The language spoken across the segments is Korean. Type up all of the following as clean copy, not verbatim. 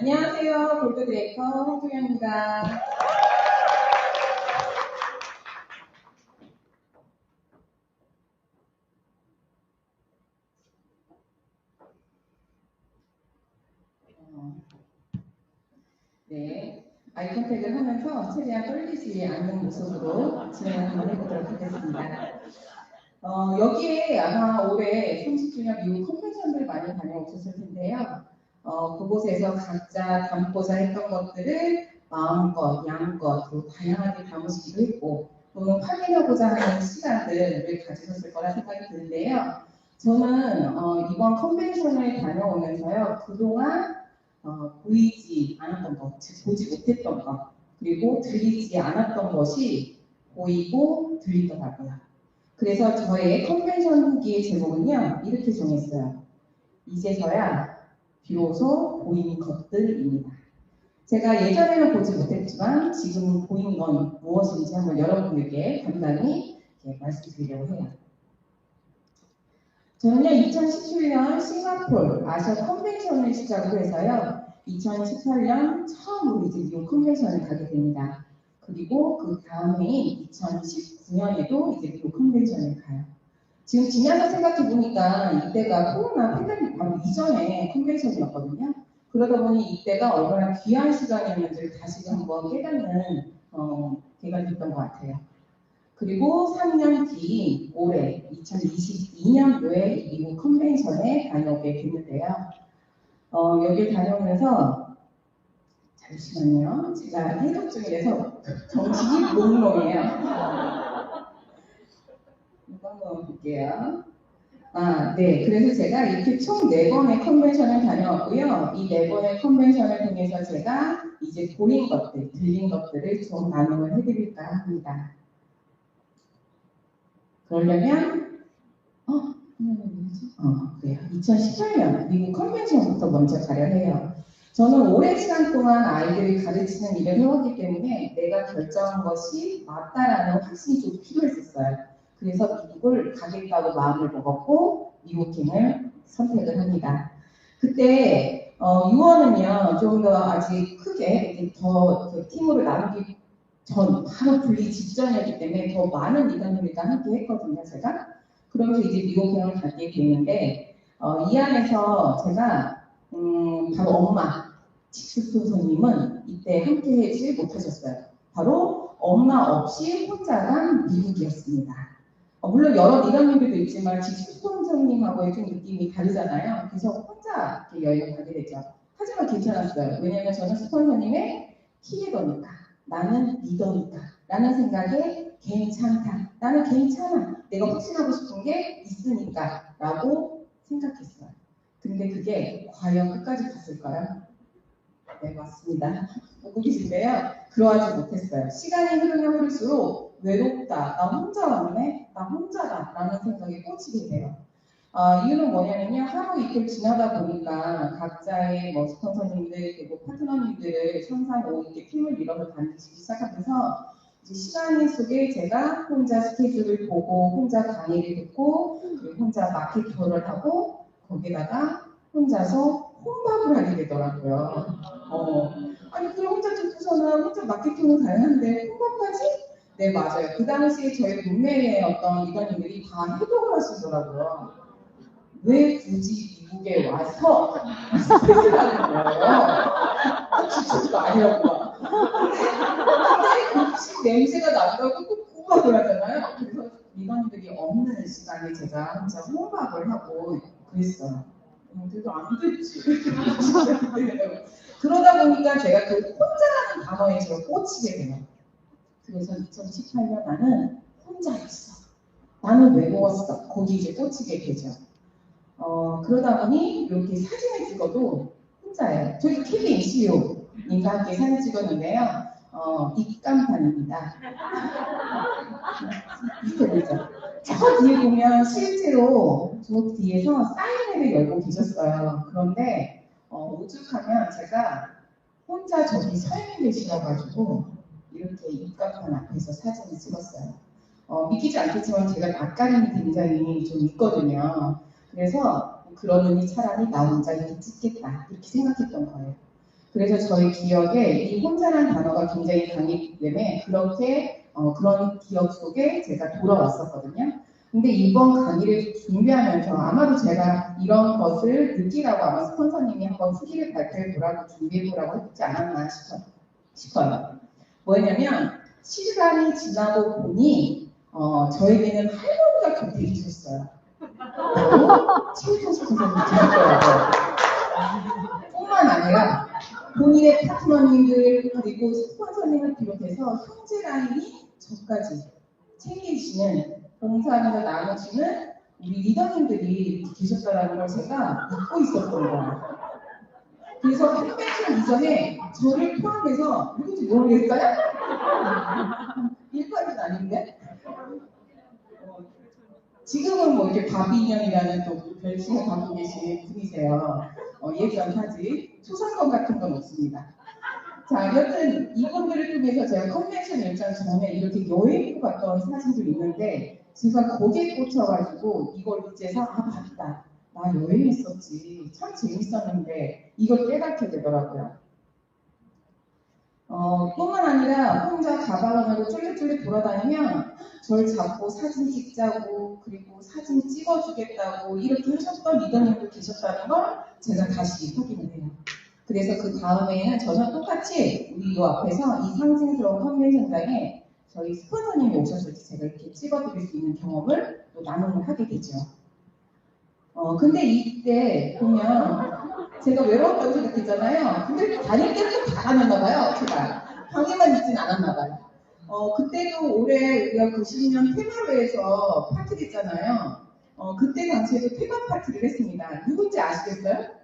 안녕하세요. 골드 디렉터 홍종현입니다. 네, 아이 컨택을 하면서 최대한 떨리지 않는 모습으로 진행을 한번 해보도록 하겠습니다. 여기에 아마 올해 30주년 미국 컨벤션들 많이 다녀오셨을 텐데요. 그곳에서 각자 담고자 했던 것들을 마음껏, 양껏, 또 다양하게 담으시기도 했고, 또는 확인하고자 하는 시간들을 가지셨을 거라 생각이 드는데요. 저는 이번 컨벤션을 다녀오면서요, 그동안 보이지 않았던 것, 즉 보지 못했던 것, 그리고 들리지 않았던 것이 보이고 들리더라고요. 그래서 저의 컨벤션 후기의 제목은요, 이렇게 정했어요. 이제서야 비로소 보이는 것들입니다. 제가 예전에는 보지 못했지만 지금 보이는 건 무엇인지 한번 여러분에게 간단히 말씀드리려고 해요. 저는요, 2017년 싱가포르 아시아 컨벤션을 시작으로 해서요, 2018년 처음으로 이제 미국 컨벤션을 가게 됩니다. 그리고 그 다음 해인 2019년에도 이제 미국 컨벤션을 가요. 지금 지나서 생각해보니까 이때가 코로나 팬데믹 바로 이전에 컨벤션이었거든요. 그러다 보니 이때가 얼마나 귀한 시간이었는지를 다시 한번 깨닫는 기간이 됐던 것 같아요. 그리고 3년 뒤 올해 2022년도에 미국 컨벤션에 다녀오게 됐는데요. 여기 다녀오면서 잠시만요. 제가 해독 중이라서 정신이 몽롱해요. 이거 한번 볼게요. 네. 그래서 제가 이렇게 총 4번의 컨벤션을 다녀왔고요. 이 4번의 컨벤션을 통해서 제가 이제 보인 것들, 들린 것들을 좀 나눔을 해드릴까 합니다. 그러려면, 그래요. 2018년 미국 컨벤션부터 먼저 가려 해요. 저는 오랜 시간 동안 아이들을 가르치는 일을 해왔기 때문에 내가 결정한 것이 맞다라는 확신이 좀 필요했었어요. 그래서 미국을 가겠다고 마음을 먹었고 미국행을 선택을 합니다. 그때 유언은요 좀 더 아직 크게 더 팀으로 나누기 전 바로 분리 직전이었기 때문에 더 많은 리더님들과 함께 했거든요 제가. 그러면서 이제 미국행을 가게 되는데 이 안에서 제가 바로 엄마 직수토 선님은 이때 함께 하지 못하셨어요. 바로 엄마 없이 혼자 간 미국이었습니다. 물론 여러 리더님들도 있지만 직수토 선생님하고의 좀 느낌이 다르잖아요. 그래서 혼자 여행을 가게 되죠. 하지만 괜찮았어요. 왜냐하면 저는 스폰서님의 키에더니까 나는 리더니까 라는 생각에 괜찮다. 나는 괜찮아. 내가 확신하고 싶은 게 있으니까 라고 생각했어요. 근데 그게 과연 끝까지 갔을까요? 네, 맞습니다. 보고 계신데요. 그러하지 못했어요. 시간이 흐르면 흐를수록 외롭다. 나 혼자 왔네? 나 혼자다. 라는 생각에 꽂히게 돼요. 이유는 뭐냐면요. 하루 이틀 지나다 보니까 각자의 스폰서님들 그리고 파트너님들을 3, 4, 5 이렇게 팀을 이뤄서 다니기 시작하면서 이제 시간 속에 제가 혼자 스케줄을 보고 혼자 강의를 듣고 그리고 혼자 마케팅 투어를 하고 거기다가 혼자서 혼밥을 하게 되더라고요. 아니 그럼 혼자 듣고서는 혼자 마케팅은 가능한데 혼밥까지? 네 맞아요. 그 당시에 저희 룸메의 어떤 리더님들이 다 해독을 하시더라고요. 왜 굳이 미국에 와서 스페이스를 하는 거예요? 진짜도 아니라고. 근데 음식 냄새가 난다고 꼭 혼밥을 하잖아요. 그래서 리더님들이 없는 시간에 제가 혼자 혼밥을 하고 그랬어요. 그래도 안 됐지. 그러다 보니까 제가 그 혼자라는 단어에 제가 꽂히게 돼요. 그래서 2018년 나는 혼자였어. 나는 외로웠어. 거기 이제 꽂히게 되죠. 그러다 보니 이렇게 사진을 찍어도 혼자예요. 저기 케빈 CEO님과 함께 사진 찍었는데요. 입간판입니다. 비슷해 보이죠? 저 뒤에 보면 실제로 저 뒤에서 사인회를 열고 계셨어요. 그런데 오죽하면 제가 혼자 저기 서 있는 게 싫어가지고 이렇게 입간판 앞에서 사진을 찍었어요. 믿기지 않겠지만 제가 낯가림이 굉장히 좀 있거든요. 그래서 그러느니 차라리 나 혼자 이렇게 찍겠다 이렇게 생각했던 거예요. 그래서 저희 기억에 이 혼자라는 단어가 굉장히 강했기 때문에 그렇게 그런 기억 속에 제가 돌아왔었거든요. 근데 이번 강의를 준비하면서 아마도 제가 이런 것을 느끼라고 아마 스폰서님이 한번 후기를 발표해보라고 준비해보라고 했지 않았나 싶어요. 뭐냐면 시간이 지나고 보니 저에게는 할머니가 곁에 계셨어요. 최우정 선생님이 계셨더라고요. 뿐만 아니라 본인의 파트너님들 그리고 스폰서님을 비롯해서 형제 라인이 저까지 챙기시는 봉사하면서 나눠주는 우리 리더님들이 계셨다는 걸 제가 믿고 있었던 거예요. 그래서 컨벤션 이전에 저를 포함해서 누군지 모르겠어요? 일반인 아닌데? 지금은 뭐 이렇게 바비인형이라는 또 별칭을 갖고 계신 분이세요. 예전 사진, 초상권 같은 건 없습니다. 자, 여튼 이분들을 통해서 제가 컨벤션 일정 전에 이렇게 여행도 갔던 사진도 있는데 제가 거기에 꽂혀가지고 이걸 이제서 맞다. 나 여행했었지. 참 재밌었는데 이걸 깨닫게 되더라고요. 뿐만 아니라 혼자 가방을 쫄래쫄래 돌아다니면 저를 잡고 사진 찍자고 그리고 사진 찍어주겠다고 이렇게 하셨던 리더님도 계셨다는 걸 제가 다시 확인을 해요. 그래서 그 다음에는 전혀 똑같이 우리 이 앞에서 이 상징스러운 컨벤션장에 저희 스폰서님이 오셨을 때 제가 이렇게 찍어드릴 수 있는 경험을 또 나눔을 하게 되죠. 근데 이때 보면 제가 외로웠다고 생각했잖아요. 근데 다닐 때는 좀 잘하셨나 봐요. 제가 방에만 있진 않았나 봐요. 그때도 올해 우리가 90년 테마로에서 파티를 했잖아요. 그때 당시에도 테마 파티를 했습니다. 누군지 아시겠어요?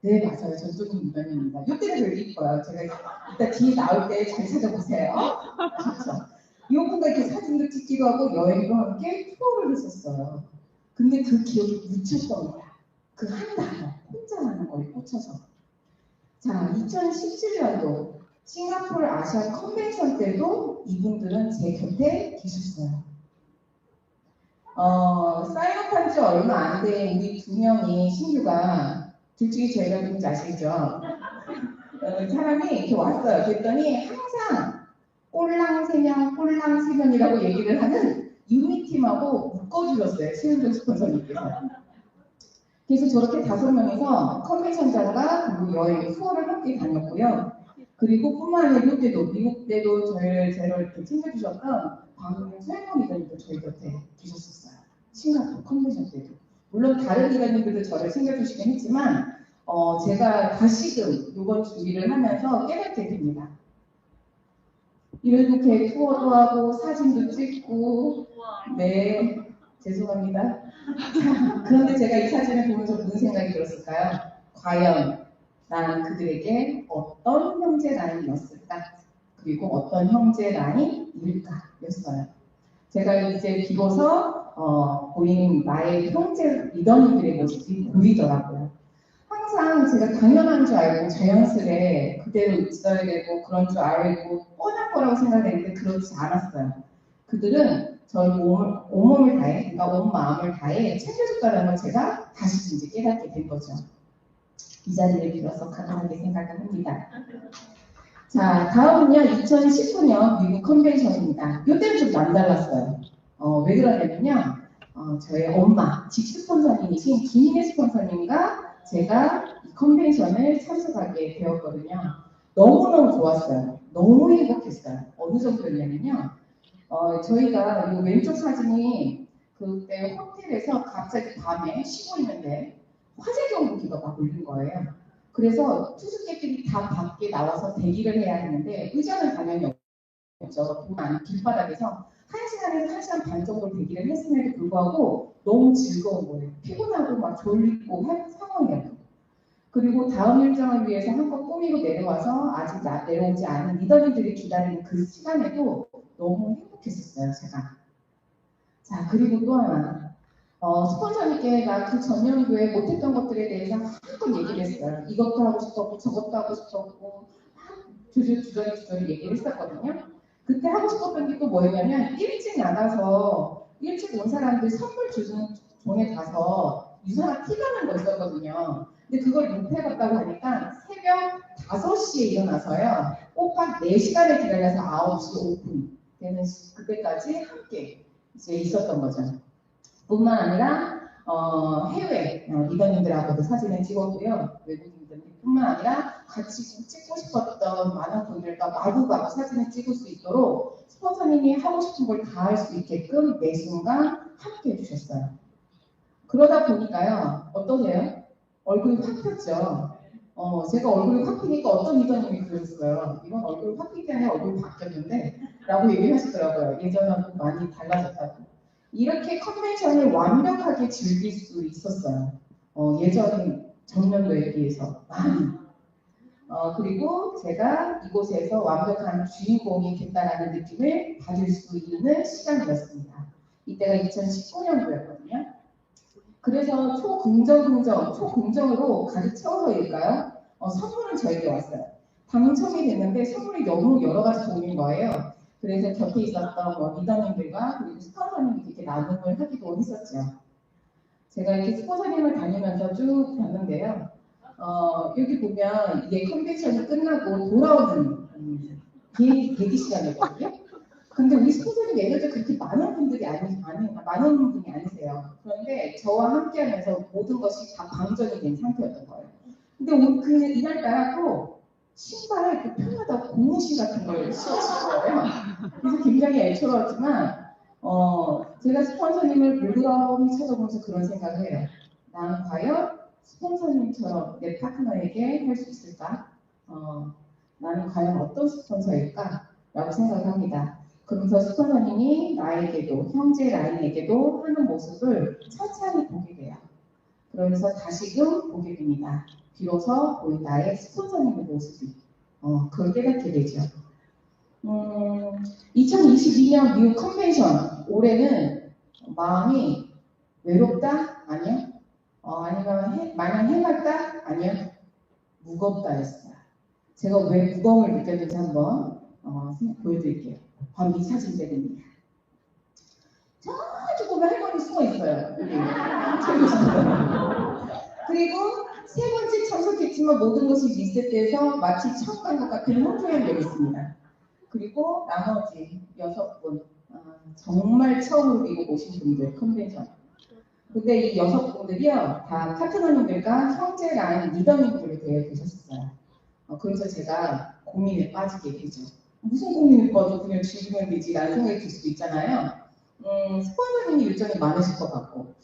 네, 맞아요. 전종훈 위원입니다. 이때는 되게 이뻐요. 제가 이따 뒤에 나올 때 잘 찾아보세요. 그렇죠. 이분과 이렇게 사진도 찍기도 하고 여행도 함께 투어를 했었어요. 근데 그 기억이 묻혔던 거야. 그 한 단어, 혼자라는 거에 꽂혀서. 자, 2017년도 싱가포르 아시아 컨벤션 때도 이분들은 제 곁에 계셨어요. 사인업한 지 얼마 안 된 우리 두 명이 신규가 둘 중에 저희가 누군지 아시죠? 사람이 이렇게 왔어요. 그랬더니 항상 꼴랑 세명, 꼴랑 세명이라고 얘기를 하는 유미팀하고 묶어주셨어요. 최은정 스폰서님께서. 그래서 저렇게 5명이서 컨벤션장과 그리고 여행 투어를 함께 다녔고요. 그리고 뿐만 아니라 이때도 미국 때도 저를 이렇게 챙겨주셨던 광흥 서영원 리더님도 저희 곁에 계셨었어요. 싱가포르 컨벤션 때도. 물론 다른 리더님들도 저를 챙겨주시긴 했지만 제가 다시금 이번 준비를 하면서 깨닫게 됩니다. 이렇게 투어도 하고 사진도 찍고 네 죄송합니다. 그런데 제가 이 사진을 보면서 무슨 생각이 들었을까요? 과연 나는 그들에게 어떤 형제 라인이었을까? 그리고 어떤 형제 라인일까? 였어요. 제가 이제 비로소 보인 나의 형제 리더님들의 모습이 보이더라고요. 항상 제가 당연한 줄 알고 자연스레 그대로 있어야 되고 그런 줄 알고 뻔한 거라고 생각했는데 그렇지 않았어요. 그들은 저희 온몸을 다해, 그러니까 온 마음을 다해 챙겨줬다는 걸 제가 다시 이제 깨닫게 된 거죠. 이 자리를 빌어서 간단하게 생각을 합니다. 자, 다음은요, 2019년 미국 컨벤션입니다. 이때는 좀 남달랐어요. 왜 그러냐면요, 저희 엄마, 직 스폰서님이신 김인혜 스폰서님과 제가 이 컨벤션을 참석하게 되었거든요. 너무너무 좋았어요. 너무 행복했어요. 어느 정도였냐면요, 저희가 이 왼쪽 사진이 그때 호텔에서 갑자기 밤에 쉬고 있는데 화재 경보기가 막 울린 거예요. 그래서 투숙객들이 다 밖에 나와서 대기를 해야 했는데 의자는 당연히 없죠. 보면 길바닥에서 1시간에서 1시간 반 정도 대기를 했음에도 불구하고 너무 즐거운 거예요. 피곤하고 막 졸리고 한 상황이었고. 그리고 다음 일정을 위해서 한껏 꾸미고 내려와서 아직 내려오지 않은 리더님들이 기다리는 그 시간에도 너무 행복했었어요, 제가. 자, 그리고 또 하나. 스폰서님께 나 그 전년도에 못했던 것들에 대해서 한껏 얘기를 했어요. 이것도 하고 싶었고, 저것도 하고 싶었고, 주저리 얘기를 했었거든요. 그때 하고 싶었던 게 또 뭐였냐면, 일찍 나가서, 일찍 온 사람들 선물 주는 종에 가서 유사한 티 가는 거 있었거든요. 근데 그걸 못 해봤다고 하니까 새벽 5시에 일어나서요. 꼬박 4시간을 기다려서 9시 오픈 되는 그때까지 함께 이제 있었던 거죠. 뿐만 아니라 해외 리더님들하고도 사진을 찍었고요. 외국인들뿐만 아니라 같이 찍고 싶었던 많은 분들과 마구마구 사진을 찍을 수 있도록 스폰서님이 하고 싶은 걸 다 할 수 있게끔 매 순간 함께 해주셨어요. 그러다 보니까요. 어떠세요? 얼굴이 확 폈죠. 제가 얼굴이 확 피니까 어떤 리더님이 그러셨어요. 이건 얼굴이 확 피기 전에 얼굴이 바뀌었는데 라고 얘기를 하시더라고요. 예전하고 많이 달라졌다고. 이렇게 컨벤션을 완벽하게 즐길 수 있었어요. 예전 전년도에 비해서 많이. 그리고 제가 이곳에서 완벽한 주인공이 됐다라는 느낌을 받을 수 있는 시간이었습니다. 이때가 2019년도였거든요. 그래서 초긍정으로 가득 채워서일까요? 선물은 저에게 왔어요. 당첨이 됐는데 선물이 너무 여러 가지 종류인 거예요. 그래서 곁에 있었던 리더님들과 그리고 스폰서님이 이렇게 나눔을 하기도 했었죠. 제가 이렇게 스폰서님을 다니면서 쭉 봤는데요. 여기 보면 이게 컨벤션이 끝나고 돌아오는 대기 시간이거든요. 근데 우리 스폰서님 매니저 그렇게 많은 분이 아니세요. 그런데 저와 함께하면서 모든 것이 다 방전이 된 상태였던 거예요. 근데 이날따라 또 신발에 편하다고 고무신 같은 걸 신으신 거예요. 그래서 굉장히 애처로웠지만 제가 스폰서님을 물끄러미 쳐다보면서 그런 생각을 해요. 나는 과연 스폰서님처럼 내 파트너에게 할 수 있을까? 나는 과연 어떤 스폰서일까? 라고 생각을 합니다. 그러면서 스폰서님이 나에게도 형제 라인에게도 하는 모습을 천천히 보게 돼요. 그러면서 다시금 보게 됩니다. 비로소 우리 나의 스폰서님의 모습이 그걸 깨닫게 되죠. 2022년 미국 컨벤션 올해는 마음이 외롭다? 아니요. 아니면 마냥 해맑다? 아니요. 무겁다였어요. 제가 왜 무거움을 느꼈는지 한번 보여드릴게요. 바로 이 사진들입니다. 저쪽 보면 할머니 숨어 있어요. 여기. 그리고 세 번째 참석했지만 모든 것이 리셋돼서 마치 처음 간 것 같은 홍조연 여기 있습니다. 그리고 나머지 6분 정말 처음으로 미국 오신 분들 컨벤션. 근데 이 6분들이요 다 파트너님들과 형제 라인 리더님들로 되어 계셨어요. 그래서 제가 고민에 빠지게 되죠. 무슨 고민을 꺼도 그냥 즐기면 되지라는 생각이 들 수도 있잖아요. 스폰서님이 일정이 많으실 것 같고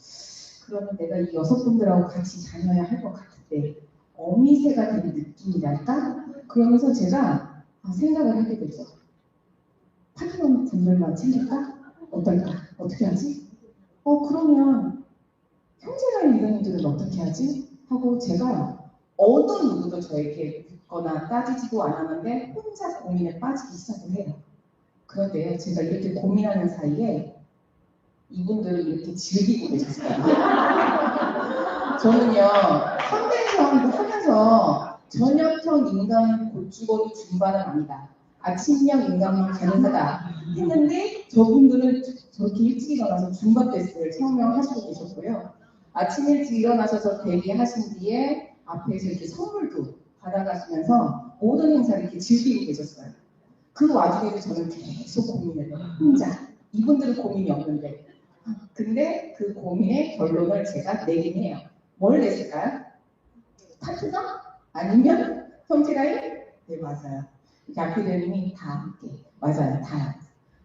그러면 내가 이 6분들하고 같이 다녀야 할 것 같은데 어미새가 되는 느낌이랄까? 그러면서 제가 생각을 하게 되죠. 파트너 분들만 챙길까? 어떨까? 어떻게 하지? 그러면 형제라는 리더님들은 어떻게 하지? 하고 제가 어느 누구도 저에게 묻거나 따지지도 않았는데 혼자 고민에 빠지기 시작을 해요. 그런데요, 제가 이렇게 고민하는 사이에 이분들은 이렇게 즐기고 계셨어요. 저는요, 컨벤션을 하면서 저녁형 인간 골주거리 중반은 아니다. 아침형 인간만 가능하다 했는데 저분들은 저렇게 일찍 일어나서 중반 테스트를 설명하시고 계셨고요. 아침 일찍 일어나셔서 대기하신 뒤에 앞에서 이렇게 선물도 받아가시면서 모든 행사를 이렇게 즐기고 계셨어요. 그 와중에도 저는 계속 고민을 해요. 혼자. 이분들은 고민이 없는데. 근데 그 고민의 결론을 제가 내긴 해요. 뭘 냈을까요? 파트너? 아니면 형제라인? 네, 맞아요. 대표님이 다 함께. 맞아요. 다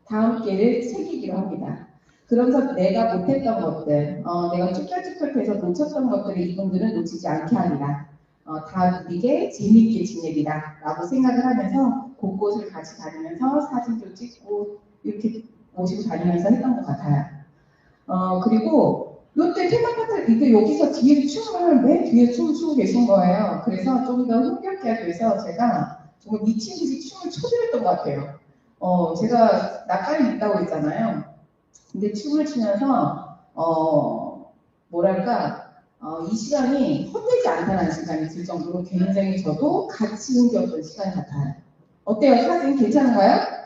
함께를 새기기로 합니다. 그러면서 내가 못했던 것들, 내가 쭈뼛쭈뼛해서 놓쳤던 것들을 이분들은 놓치지 않게 하리라. 다 누리게 재미있게 지내리라. 라고 생각을 하면서 곳곳을 같이 다니면서 사진도 찍고 이렇게 모시고 다니면서 했던 것 같아요. 그리고 이때 테마 파트 이게 여기서 뒤에 맨 뒤에 춤을 추고 계신 거예요. 그래서 좀 더 흥겹게 하기 위해서 제가 정말 미친 듯이 춤을 춰드렸던 것 같아요. 제가 낯가림 있다고 했잖아요. 근데 춤을 추면서 이 시간이 헛되지 않다는 시간이 들 정도로 굉장히 저도 같이 흥겼던 시간 같아요. 어때요? 사진 괜찮은가요?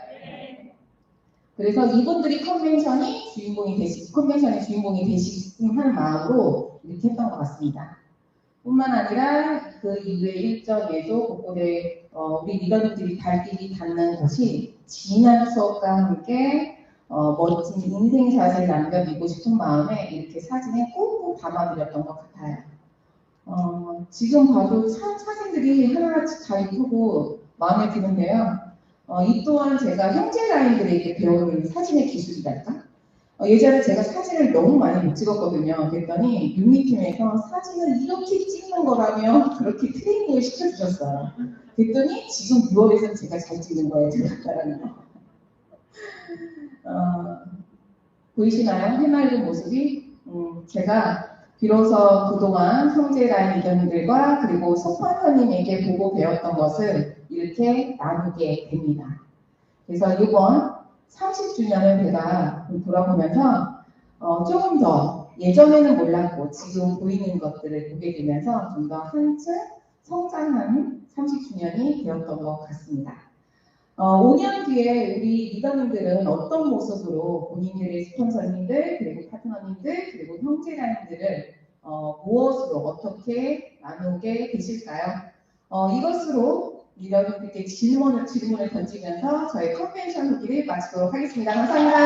그래서 이분들이 컨벤션의 주인공이 되시겠음 하는 마음으로 이렇게 했던 것 같습니다. 뿐만 아니라 그 이후의 일정에도 곳곳에 우리 리더들이 발길이 닿는 것이 진한 수업과 함께 멋진 인생샷을 남겨두고 싶은 마음에 이렇게 사진에 꾹꾹 담아드렸던 것 같아요. 지금 봐도 참 사진들이 하나같이 다 이쁘고 마음에 드는데요. 이 또한 제가 형제라인들에게 배운 사진의 기술이랄까? 예전에 제가 사진을 너무 많이 못 찍었거든요. 그랬더니 윤리팀에서 사진을 이렇게 찍는 거라면 그렇게 트레이닝을 시켜주셨어요. 그랬더니 지금 6월에서는 제가 잘 찍는 거예요. 제가 따라는 거. 보이시나요? 해맑은 모습이? 제가 비로소 그동안 형제라인 리더님들과 그리고 속판사님에게 보고 배웠던 것을 이렇게 나누게 됩니다. 그래서 이번 30주년을 제가 돌아보면서 조금 더 예전에는 몰랐고 지금 보이는 것들을 보게 되면서 좀 더 한층 성장하는 30주년이 되었던 것 같습니다. 5년 뒤에 우리 리더님들은 어떤 모습으로 본인들의 스폰서님들, 그리고 파트너님들, 그리고 형제라인들을 무엇으로 어떻게 나누게 되실까요? 이것으로 리더님들께 질문을 던지면서 저희 컨벤션 후기를 마치도록 하겠습니다. 감사합니다.